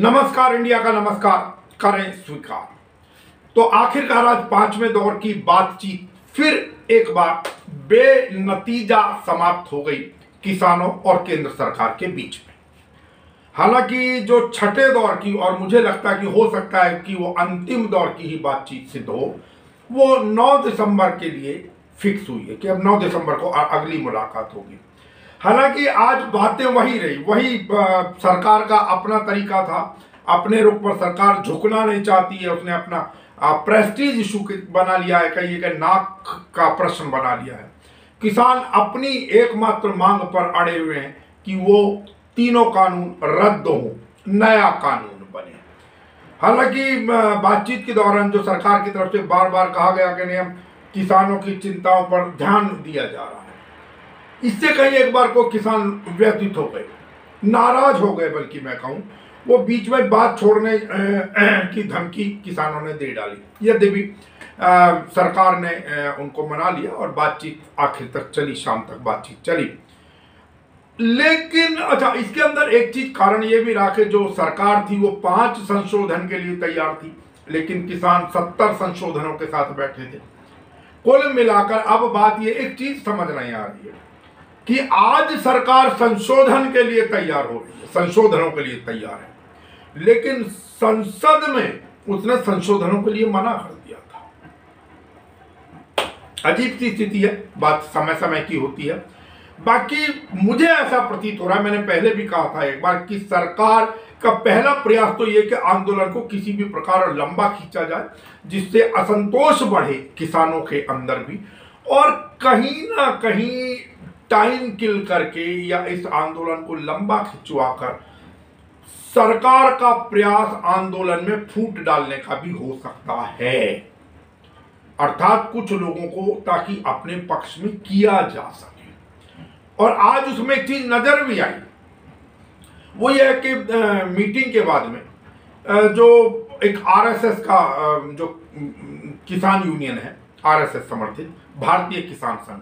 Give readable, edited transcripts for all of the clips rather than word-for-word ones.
नमस्कार इंडिया का नमस्कार करें स्वीकार। तो आखिरकार आज पांचवें दौर की बातचीत फिर एक बार बेनतीजा समाप्त हो गई किसानों और केंद्र सरकार के बीच में। हालांकि जो छठे दौर की और मुझे लगता है कि हो सकता है कि वो अंतिम दौर की ही बातचीत सिद्ध हो, वो 9 दिसंबर के लिए फिक्स हुई है कि अब 9 दिसंबर को अगली मुलाकात होगी। हालांकि आज बातें वही रही, वही सरकार का अपना तरीका था। अपने रुख पर सरकार झुकना नहीं चाहती है। उसने अपना प्रेस्टीज इशू बना लिया है, कहीं एक नाक का प्रश्न बना लिया है। किसान अपनी एकमात्र मांग पर अड़े हुए हैं कि वो तीनों कानून रद्द हो, नया कानून बने। हालांकि बातचीत के दौरान जो सरकार की तरफ से बार बार कहा गया कि नहीं, किसानों की चिंताओं पर ध्यान दिया जा रहा है, इससे कहीं एक बार को किसान व्यथित हो गए, नाराज हो गए, बल्कि मैं कहूं वो बीच में बात छोड़ने की धमकी किसानों ने दे डाली। यद्यपि सरकार ने उनको मना लिया और बातचीत आखिर तक चली, शाम तक बातचीत चली। लेकिन अच्छा, इसके अंदर एक चीज कारण ये भी रहा कि जो सरकार थी वो 5 संशोधन के लिए तैयार थी, लेकिन किसान 70 संशोधनों के साथ बैठे थे। कुल मिलाकर अब बात ये एक चीज समझ नहीं आ रही है कि आज सरकार संशोधन के लिए तैयार हो रही है, संशोधनों के लिए तैयार है, लेकिन संसद में उसने संशोधनों के लिए मना कर दिया था। अजीब सी स्थिति है, बात समय समय की होती है। बाकी मुझे ऐसा प्रतीत हो रहा है, मैंने पहले भी कहा था एक बार, कि सरकार का पहला प्रयास तो यह कि आंदोलन को किसी भी प्रकार लंबा खींचा जाए, जिससे असंतोष बढ़े किसानों के अंदर भी, और कहीं ना कहीं टाइम किल करके या इस आंदोलन को लंबा खिंचवाकर सरकार का प्रयास आंदोलन में फूट डालने का भी हो सकता है। अर्थात कुछ लोगों को ताकि अपने पक्ष में किया जा सके। और आज उसमें एक चीज नजर भी आई, वो ये है कि मीटिंग के बाद में जो एक आरएसएस का जो किसान यूनियन है, आरएसएस समर्थित भारतीय किसान संघ,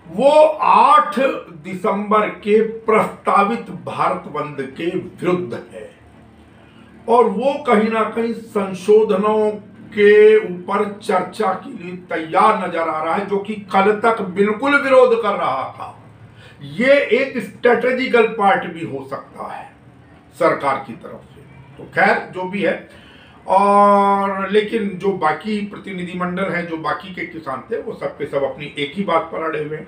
वो 8 दिसंबर के प्रस्तावित भारत बंद के विरुद्ध है। और वो कहीं ना कहीं संशोधनों के ऊपर चर्चा के लिए तैयार नजर आ रहा है, जो कि कल तक बिल्कुल विरोध कर रहा था। ये एक स्ट्रेटेजिकल पार्ट भी हो सकता है सरकार की तरफ से। तो खैर जो भी है, और लेकिन जो बाकी प्रतिनिधिमंडल है, जो बाकी के किसान थे, वो सब के सब अपनी एक ही बात पर अड़े हुए हैं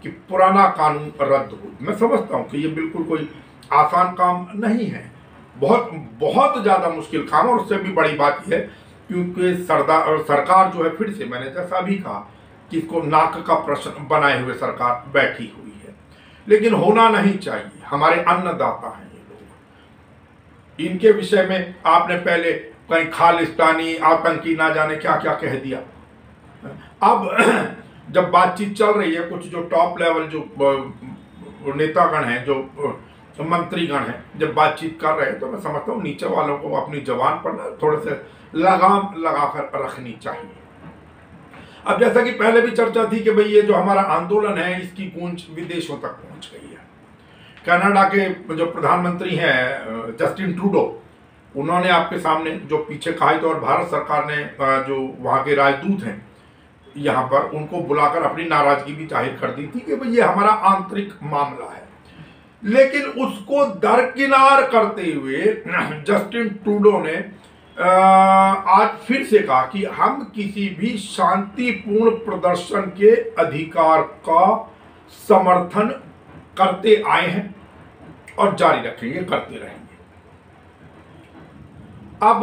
कि पुराना कानून रद्द हो। मैं समझता हूं कि ये बिल्कुल कोई आसान काम नहीं है, बहुत बहुत ज्यादा मुश्किल काम। और उससे भी बड़ी बात यह है क्योंकि सरकार जो है, फिर से मैंने जैसा भी कहा कि इसको नाक का प्रश्न बनाए हुए सरकार बैठी हुई है, लेकिन होना नहीं चाहिए। हमारे अन्नदाता हैं ये लोग, इनके विषय में आपने पहले कहीं खालिस्तानी, आतंकी, ना जाने क्या क्या कह दिया। अब जब बातचीत चल रही है, कुछ जो टॉप लेवल जो नेतागण हैं, जो मंत्रीगण हैं, जब बातचीत कर रहे हैं, तो मैं समझता हूँ नीचे वालों को अपनी जबान पर ना थोड़े से लगाम लगाकर रखनी चाहिए। अब जैसा कि पहले भी चर्चा थी कि भाई ये जो हमारा आंदोलन है, इसकी गूंज विदेशों तक पहुंच गई है। कनाडा के जो प्रधानमंत्री हैं जस्टिन ट्रूडो, उन्होंने आपके सामने जो पीछे कहा, तो और भारत सरकार ने जो वहाँ के राजदूत हैं यहाँ पर, उनको बुलाकर अपनी नाराजगी भी जाहिर कर दी थी कि भाई ये हमारा आंतरिक मामला है। लेकिन उसको दरकिनार करते हुए जस्टिन ट्रूडो ने आज फिर से कहा कि हम किसी भी शांतिपूर्ण प्रदर्शन के अधिकार का समर्थन करते आए हैं और जारी रखेंगे, करते रहेंगे। अब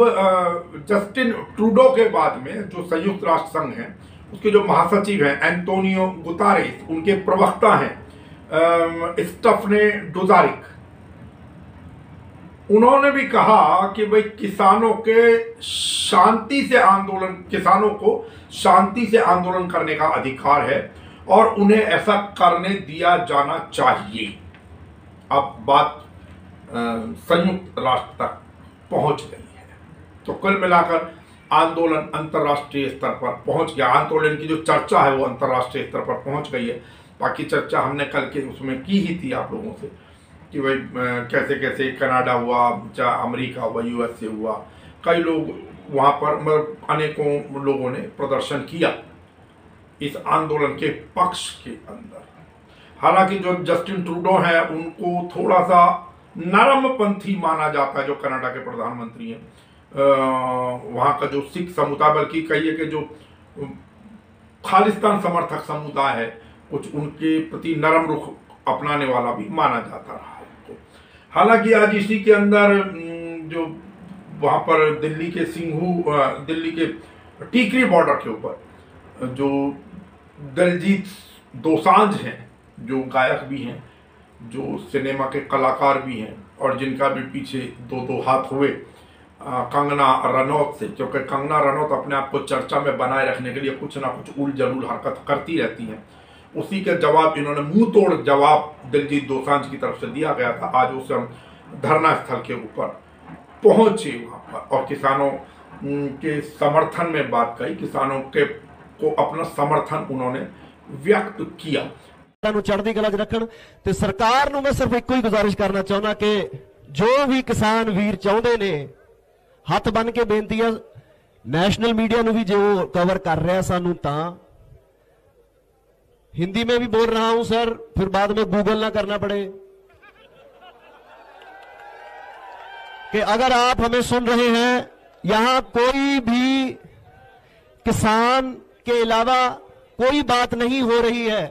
जस्टिन ट्रूडो के बाद में जो संयुक्त राष्ट्र संघ है, उसके जो महासचिव हैं एंटोनियो गुतारेस, उनके प्रवक्ता हैं स्टेफने डुजारिक, उन्होंने भी कहा कि भाई किसानों को शांति से आंदोलन करने का अधिकार है और उन्हें ऐसा करने दिया जाना चाहिए। अब बात संयुक्त राष्ट्र तक पहुंच गई है। तो कुल मिलाकर आंदोलन अंतर्राष्ट्रीय स्तर पर पहुंच गया। आंदोलन की जो चर्चा है वो अंतर्राष्ट्रीय स्तर पर पहुंच गई है। बाकी चर्चा हमने कल के उसमें की ही थी आप लोगों से कि भाई कैसे कैसे कनाडा हुआ, चाहे अमेरिका हुआ, यूएस से हुआ, कई लोग वहाँ पर मतलब अनेकों लोगों ने प्रदर्शन किया इस आंदोलन के पक्ष के अंदर। हालांकि जो जस्टिन ट्रूडो हैं उनको थोड़ा सा नरमपंथी माना जाता है, जो कनाडा के प्रधानमंत्री हैं। वहाँ का जो सिख समुदाय, बल्कि कहिए कि जो खालिस्तान समर्थक समुदाय है, कुछ उनके प्रति नरम रुख अपनाने वाला भी माना जाता रहा है। हालांकि आज इसी के अंदर जो वहाँ पर दिल्ली के टीकरी बॉर्डर के ऊपर जो दिलजीत दोसांझ हैं, जो गायक भी हैं, जो सिनेमा के कलाकार भी हैं, और जिनका भी पीछे दो हाथ हुए कंगना रनौत से, क्योंकि कंगना रनौत अपने आप को चर्चा में बनाए रखने के लिए कुछ ना कुछ उल जलूल हरकत करती रहती हैं। उसी के जवाब इन्होंने मुंह तोड़ जवाब दिलजीत दोसांझ की तरफ से दिया गया था। आज उस धरना स्थल के ऊपर पहुंचे वहां पर और किसानों के समर्थन में बात कही, किसानों के को अपना समर्थन उन्होंने व्यक्त किया। चढ़ती कला च रखण ते सरकार नूं मैं सिर्फ एक ही गुजारिश करना चाहुंदा कि जो भी किसान वीर चाहुंदे ने हथ बन के बेनती है, नेशनल मीडिया नूं भी जो कवर कर रहा सानू तां हिंदी में भी बोल रहा हूं सर, फिर बाद में गूगल ना करना पड़े कि अगर आप हमें सुन रहे हैं, यहां कोई भी किसान के अलावा कोई बात नहीं हो रही है।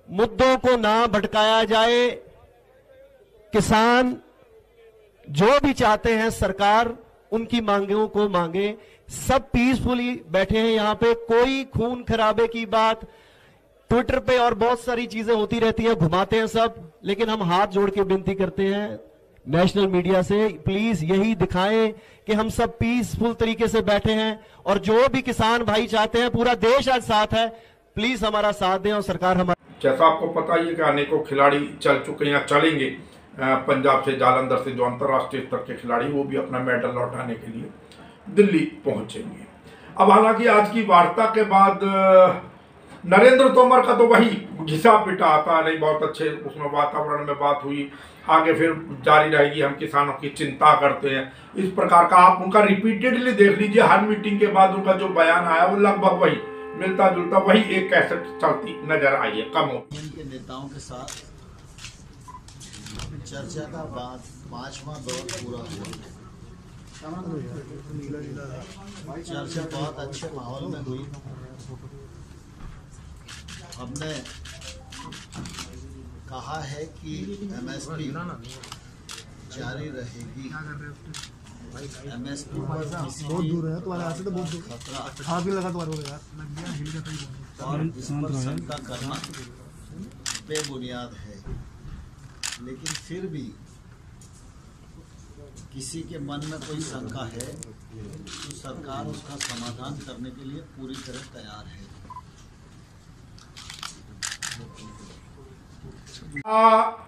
मुद्दों को ना भटकाया जाए। किसान जो भी चाहते हैं सरकार उनकी मांगों को मांगे। सब पीसफुली बैठे हैं यहां पे, कोई खून खराबे की बात ट्विटर पे और बहुत सारी चीजें होती रहती हैं, घुमाते हैं सब, लेकिन हम हाथ जोड़ के विनती करते हैं नेशनल मीडिया से, प्लीज यही दिखाएं कि हम सब पीसफुल तरीके से बैठे हैं और जो भी किसान भाई चाहते हैं, पूरा देश आज साथ है, प्लीज हमारा साथ दें और सरकार हमारा। जैसा आपको पता ही है कि अनेकों खिलाड़ी चल चुके हैं या चलेंगे पंजाब से, जालंधर से, जो अंतर्राष्ट्रीय स्तर के खिलाड़ी, वो भी अपना मेडल लौटाने के लिए दिल्ली पहुंचेंगे। अब हालांकि आज की वार्ता के बाद नरेंद्र तोमर का तो वही घिसा पिटा आता नहीं, बहुत अच्छे उसमें वातावरण में बात हुई, आगे फिर जारी रहेगी, हम किसानों की चिंता करते हैं, इस प्रकार का आप उनका रिपीटेडली देख लीजिए। हर मीटिंग के बाद उनका जो बयान आया वो लगभग वही मिलता जुलता वही एक कैसेट चलती नजर आई है। कम हो के नेताओं के साथ चर्चा का बाद 5वां दौर पूरा हुआ। चर्चा बहुत अच्छे माहौल में हुई। हमने कहा है कि एमएसपी जारी रहेगी। एमएसपी बहुत दूर है तुम्हारे यहाँ से, तो बहुत दूर खतरा आग भी लगा तुम्हारे को यार, और इस पर शंका करना बेबुनियाद है। लेकिन फिर भी किसी के मन में कोई शंका है तो सरकार उसका समाधान करने के लिए पूरी तरह तैयार है।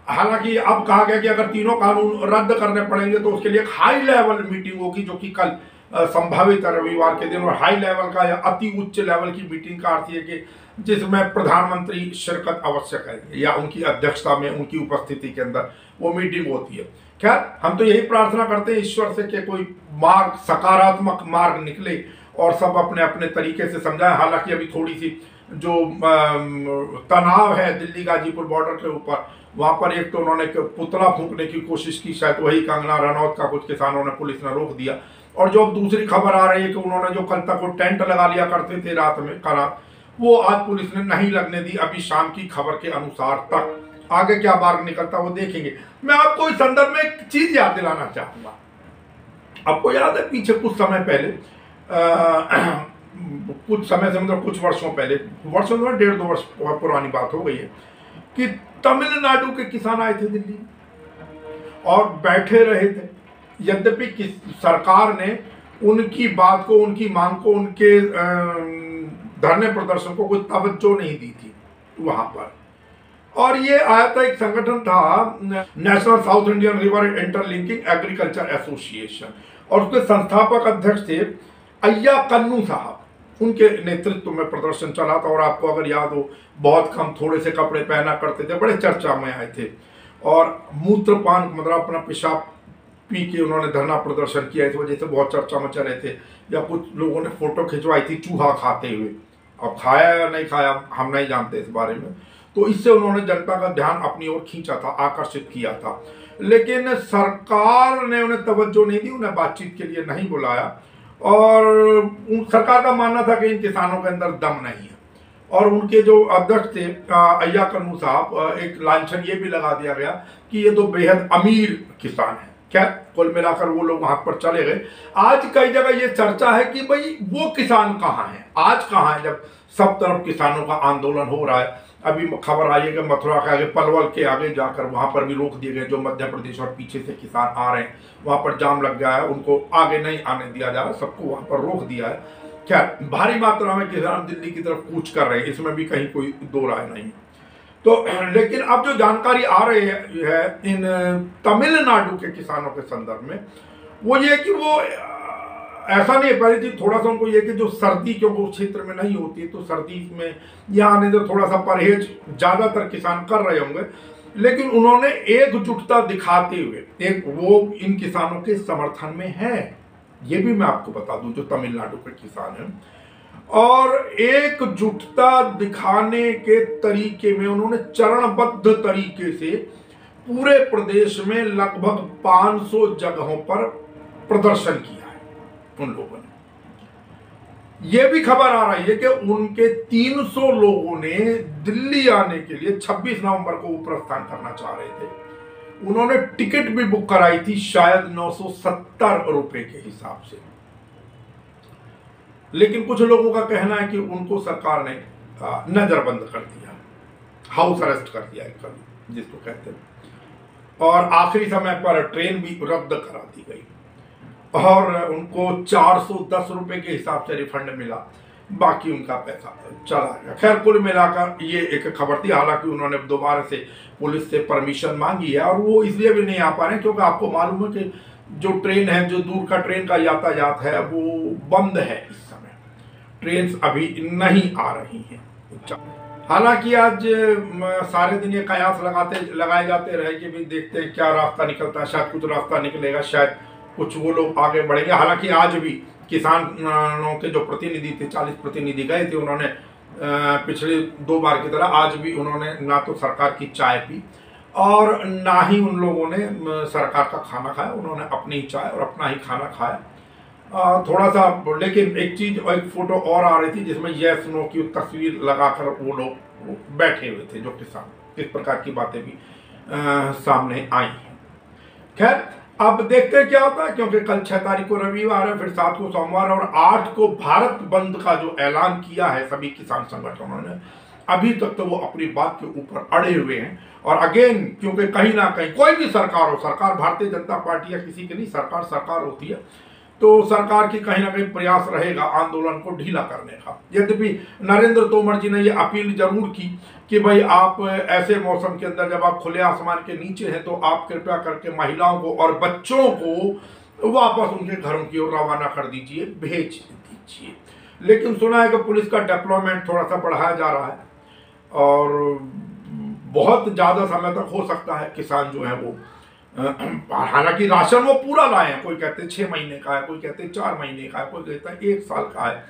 हालांकि अब कहा गया कि अगर तीनों कानून रद्द करने पड़ेंगे तो उसके लिए एक हाई लेवल मीटिंग होगी, जो कि कल संभावित है रविवार के दिन। और हाई लेवल का या अति उच्च लेवल की मीटिंग का अर्थ है कि जिसमें प्रधानमंत्री शिरकत अवश्य करेंगे या उनकी अध्यक्षता में, उनकी उपस्थिति के अंदर वो मीटिंग होती है। खैर, हम तो यही प्रार्थना करते हैं ईश्वर से कि कोई मार्ग, सकारात्मक मार्ग निकले और सब अपने अपने तरीके से समझाएं। हालांकि अभी थोड़ी सी जो तनाव है दिल्ली गाजीपुर बॉर्डर के ऊपर, वहां पर एक तो उन्होंने पुतला फूंकने की कोशिश की, शायद वही कंगना रनौत का कुछ किसानों ने, पुलिस ने रोक दिया। और जो अब दूसरी खबर आ रही है कि उन्होंने जो कल तक वो टेंट लगा लिया करते थे रात में वो आज पुलिस ने नहीं लगने दी। अभी शाम की खबर के अनुसार तक आगे क्या मार्ग निकलता वो देखेंगे। मैं आपको इस संदर्भ में एक चीज याद दिलाना चाहूंगा। आपको याद है पीछे कुछ समय पहले, कुछ समय से मतलब कुछ वर्षों पहले, वर्षों में 1.5-2 वर्ष पुरानी बात हो गई है, कि तमिलनाडु के किसान आए थे दिल्ली और बैठे रहे थे। यद्यपि सरकार ने उनकी बात को, उनकी मांग को, उनके धरने प्रदर्शन को कोई तवज्जो नहीं दी थी वहां पर। और ये आया था, एक संगठन था national south Indian river interlinking agriculture association, और उसके संस्थापक अध्यक्ष थे अय्या कन्नू साहब। उनके नेतृत्व में प्रदर्शन चला था। और आपको अगर याद हो, बहुत कम थोड़े से कपड़े पहना करते थे, बड़े चर्चा में आए थे। और मूत्रपान मतलब अपना पेशाब पी के उन्होंने धरना प्रदर्शन किया। इस वजह से बहुत चर्चा मचा रहे थे। या कुछ लोगों ने फोटो खिंचवाई थी चूहा खाते हुए, अब खाया या नहीं खाया हम नहीं जानते इस बारे में। तो इससे उन्होंने जनता का ध्यान अपनी ओर खींचा था, आकर्षित किया था। लेकिन सरकार ने उन्हें तवज्जो नहीं दी, उन्हें बातचीत के लिए नहीं बुलाया। और सरकार का मानना था कि इन किसानों के अंदर दम नहीं है। और उनके जो अध्यक्ष थे अय्या कन्नू साहब, एक लांछन ये भी लगा दिया गया कि ये तो बेहद अमीर किसान है। क्या कुल मिलाकर वो लोग वहां पर चले गए। आज कई जगह ये चर्चा है कि भाई वो किसान कहाँ है, आज कहाँ है, जब सब तरफ किसानों का आंदोलन हो रहा है। अभी खबर आई है कि मथुरा के आगे, पलवल के आगे जाकर वहां पर भी रोक दिए गए जो मध्य प्रदेश और पीछे से किसान आ रहे हैं। वहां पर जाम लग गया है, उनको आगे नहीं आने दिया जा रहा, सबको वहां पर रोक दिया है। क्या भारी मात्रा में किसान दिल्ली की तरफ कूच कर रहे हैं, इसमें भी कहीं कोई दो राय नहीं। तो लेकिन अब जो जानकारी आ रही है इन तमिलनाडु के किसानों के संदर्भ में, वो ये कि वो ऐसा नहीं है, पहले जी थोड़ा सा उनको ये कि जो सर्दी क्योंकि उस क्षेत्र में नहीं होती, तो सर्दी में यहाँ आने से थोड़ा सा परहेज ज्यादातर किसान कर रहे होंगे। लेकिन उन्होंने एकजुटता दिखाते हुए एक वो इन किसानों के समर्थन में है, ये भी मैं आपको बता दूं जो तमिलनाडु के किसान हैं। और एकजुटता दिखाने के तरीके में उन्होंने चरणबद्ध तरीके से पूरे प्रदेश में लगभग 500 जगहों पर प्रदर्शन किया है उन लोगों ने। यह भी खबर आ रही है कि उनके 300 लोगों ने दिल्ली आने के लिए 26 नवंबर को प्रस्थान करना चाह रहे थे। उन्होंने टिकट भी बुक कराई थी शायद 970 रुपए के हिसाब से। लेकिन कुछ लोगों का कहना है कि उनको सरकार ने नजरबंद कर दिया, हाउस अरेस्ट कर दिया कभी जिसको कहते हैं। और आखिरी समय पर ट्रेन भी रद्द करा दी गई और उनको 410 रुपए के हिसाब से रिफंड मिला, बाकी उनका पैसा चला गया। खैर कुल मिलाकर ये एक खबर थी। हालांकि उन्होंने दोबारा से पुलिस से परमिशन मांगी है और वो इसलिए भी नहीं आ पा रहे क्योंकि आपको मालूम है कि जो ट्रेन है, जो दूर का ट्रेन का यातायात है वो बंद है इस समय, ट्रेन अभी नहीं आ रही हैं। हालांकि आज सारे दिन ये कयास लगाए जाते रहे कि भी देखते हैं क्या रास्ता निकलता है, शायद कुछ रास्ता निकलेगा, शायद कुछ वो लोग आगे बढ़ेंगे। हालांकि आज भी किसानों के जो प्रतिनिधि थे, 40 प्रतिनिधि गए थे, उन्होंने पिछले 2 बार की तरह आज भी उन्होंने ना तो सरकार की चाय पी और ना ही उन लोगों ने सरकार का खाना खाया। उन्होंने अपनी ही चाय और अपना ही खाना खाया। थोड़ा सा, लेकिन एक चीज और एक फोटो और आ रही थी जिसमें यस नो की तस्वीर लगाकर वो लोग बैठे हुए थे जो किसान। इस प्रकार की बातें भी सामने आई हैं। खैर अब देखते हैं क्या होता है, क्योंकि कल 6 तारीख को रविवार है, फिर 7 को सोमवार और 8 को भारत बंद का जो ऐलान किया है सभी किसान संगठनों ने, अभी तक तो वो अपनी बात के ऊपर अड़े हुए हैं। और अगेन क्योंकि कहीं ना कहीं कोई भी सरकार हो, सरकार भारतीय जनता पार्टी या किसी की नहीं, सरकार सरकार होती है, तो सरकार की कहीं ना कहीं प्रयास रहेगा आंदोलन को ढीला करने का। यद्यपि नरेंद्र तोमर जी ने यह अपील जरूर की कि भाई आप ऐसे मौसम के अंदर जब आप खुले आसमान के नीचे हैं तो आप कृपया करके महिलाओं को और बच्चों को वापस उनके घरों की ओर रवाना कर दीजिए, भेज दीजिए। लेकिन सुना है कि पुलिस का डिप्लॉयमेंट थोड़ा सा बढ़ाया जा रहा है और बहुत ज्यादा समय तक हो सकता है किसान जो है वो, हालांकि राशन वो पूरा लाए हैं, कोई कहते हैं 6 महीने का है, कोई कहते हैं 4 महीने का है, कोई कहता है 1 साल का है,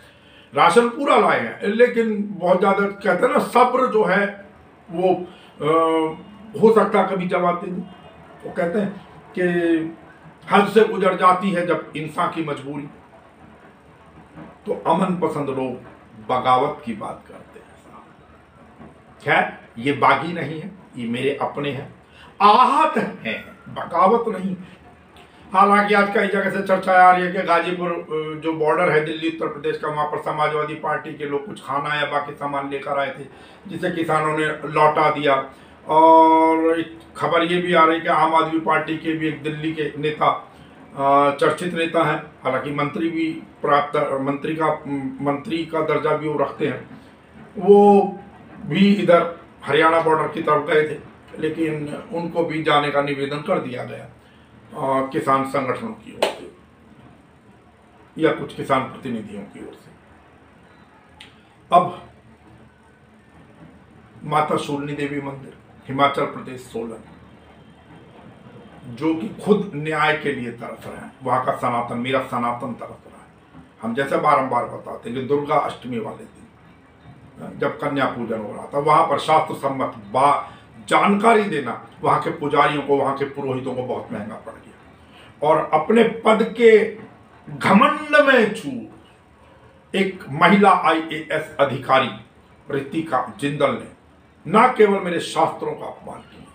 राशन पूरा लाए हैं। लेकिन बहुत ज्यादा कहते हैं ना, सब्र जो है वो हो सकता है कभी जवाब दे। वो कहते हैं कि हद से गुजर जाती है जब इंसान की मजबूरी, तो अमन पसंद लोग बगावत की बात करते हैं। खैर ये बागी नहीं है, ये मेरे अपने हैं, आहत हैं, बगावत नहीं। हालांकि आज कई जगह से चर्चा आ रही है कि गाजीपुर जो बॉर्डर है दिल्ली उत्तर प्रदेश का, वहां पर समाजवादी पार्टी के लोग कुछ खाना या बाकी सामान लेकर आए थे जिसे किसानों ने लौटा दिया। और एक खबर ये भी आ रही है कि आम आदमी पार्टी के भी एक दिल्ली के नेता, चर्चित नेता हैं, हालांकि मंत्री भी प्राप्त, मंत्री का दर्जा भी वो रखते हैं, वो भी इधर हरियाणा बॉर्डर की तरफ गए थे, लेकिन उनको भी जाने का निवेदन कर दिया गया किसान संगठनों की ओर से या कुछ किसान प्रतिनिधियों की ओर से। अब माता शूलिनी देवी मंदिर, हिमाचल प्रदेश, सोलन, जो कि खुद न्याय के लिए तरस रहे हैं। वहाँ का सनातन, मेरा सनातन तरस रहा है। हम जैसे बारंबार बताते हैं कि दुर्गा अष्टमी वाले दिन जब कन्या पूजन हो रहा था, वहाँ पर शास्त्र सम्मत जानकारी देना वहाँ के पुजारियों को, वहाँ के पुरोहितों को बहुत महंगा पड़ गया। और अपने पद के घमंड में चूर एक महिला IAS अधिकारी रितिका जिंदल ने न केवल मेरे शास्त्रों का अपमान किया,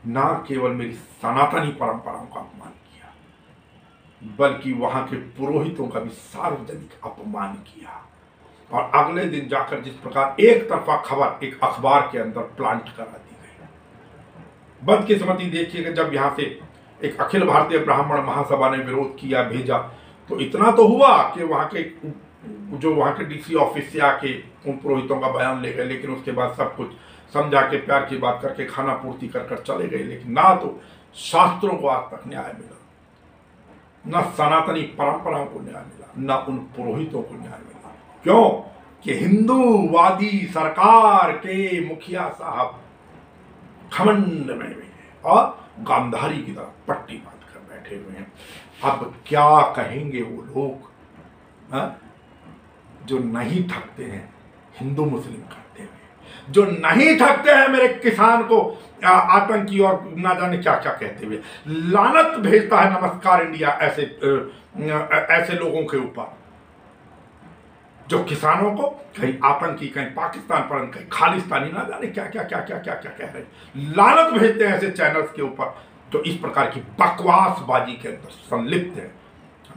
न केवल मेरी सनातनी परंपराओं का अपमान किया, बल्कि वहां के पुरोहितों का भी सार्वजनिक अपमान किया। और अगले दिन जाकर जिस प्रकार एक तरफा खबर एक अखबार के अंदर प्लांट करा दी गई। बदकिस्मती देखिए कि जब यहाँ से एक अखिल भारतीय ब्राह्मण महासभा ने विरोध किया, भेजा, तो इतना तो हुआ कि वहाँ के जो वहाँ के DC ऑफिस से आके उन पुरोहितों का बयान ले गए, लेकिन उसके बाद सब कुछ समझा के प्यार की बात करके खाना पूर्ति कर कर चले गए। लेकिन ना तो शास्त्रों को आज तक न्याय मिला, न सनातनी परंपराओं को न्याय मिला, न उन पुरोहितों को न्याय मिला। क्यों कि हिंदूवादी सरकार के मुखिया साहब घमंड में भी हैं और गांधारी की तरह पट्टी बांध कर बैठे हुए हैं। अब क्या कहेंगे वो लोग जो नहीं थकते हैं हिंदू मुस्लिम करते हुए, जो नहीं थकते हैं मेरे किसान को आतंकी और ना जाने क्या क्या कहते हुए। लानत भेजता है नमस्कार इंडिया ऐसे लोगों के ऊपर जो किसानों को कहीं आतंकी, कहीं पाकिस्तान पर, कहीं खालिस्तानी, ना जाने क्या क्या क्या क्या क्या क्या कह रहे हैं। लानत भेजते हैं ऐसे चैनल्स के ऊपर जो इस प्रकार की बकवासबाजी के अंदर संलिप्त है।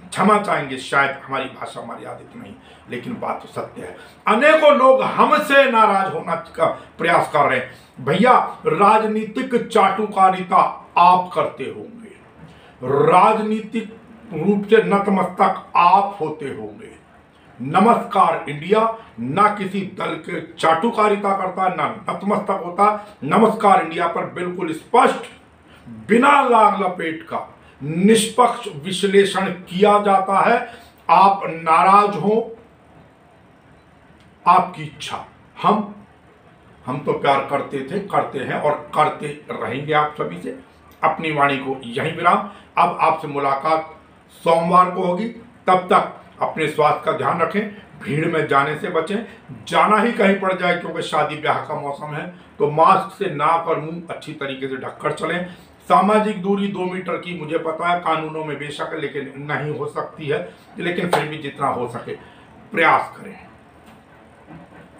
क्षमा चाहेंगे, शायद हमारी भाषा मर्यादित नहीं, लेकिन बात तो सत्य है। अनेकों लोग हमसे नाराज होना का प्रयास कर रहे हैं। भैया, राजनीतिक चाटुकारिता आप करते होंगे, राजनीतिक रूप से नतमस्तक आप होते होंगे। नमस्कार इंडिया ना किसी दल के चाटुकारिता करता, ना नतमस्तक होता। नमस्कार इंडिया पर बिल्कुल स्पष्ट, बिना लाग लपेट का निष्पक्ष विश्लेषण किया जाता है। आप नाराज हो, आपकी इच्छा। हम तो प्यार करते थे, करते हैं और करते रहेंगे आप सभी से। अपनी वाणी को यहीं विराम। अब आपसे मुलाकात सोमवार को होगी। तब तक अपने स्वास्थ्य का ध्यान रखें, भीड़ में जाने से बचें। जाना ही कहीं पड़ जाए क्योंकि शादी ब्याह का मौसम है तो मास्क से नाक और मुंह अच्छी तरीके से ढककर चलें। सामाजिक दूरी 2 मीटर की मुझे पता है कानूनों में बेशक लेकिन नहीं हो सकती है, लेकिन फिर भी जितना हो सके प्रयास करें।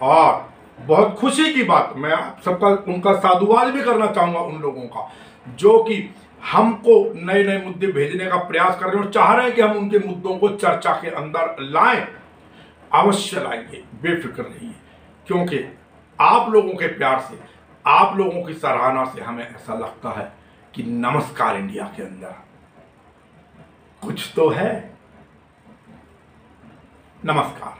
और बहुत खुशी की बात, मैं सबका उनका साधुवाद भी करना चाहूंगा उन लोगों का जो कि हमको नए नए मुद्दे भेजने का प्रयास कर रहे हैं और चाह रहे हैं कि हम उनके मुद्दों को चर्चा के अंदर लाएं। अवश्य लाएंगे, बेफिक्र रहिए, क्योंकि आप लोगों के प्यार से, आप लोगों की सराहना से हमें ऐसा लगता है कि नमस्कार इंडिया के अंदर कुछ तो है। नमस्कार।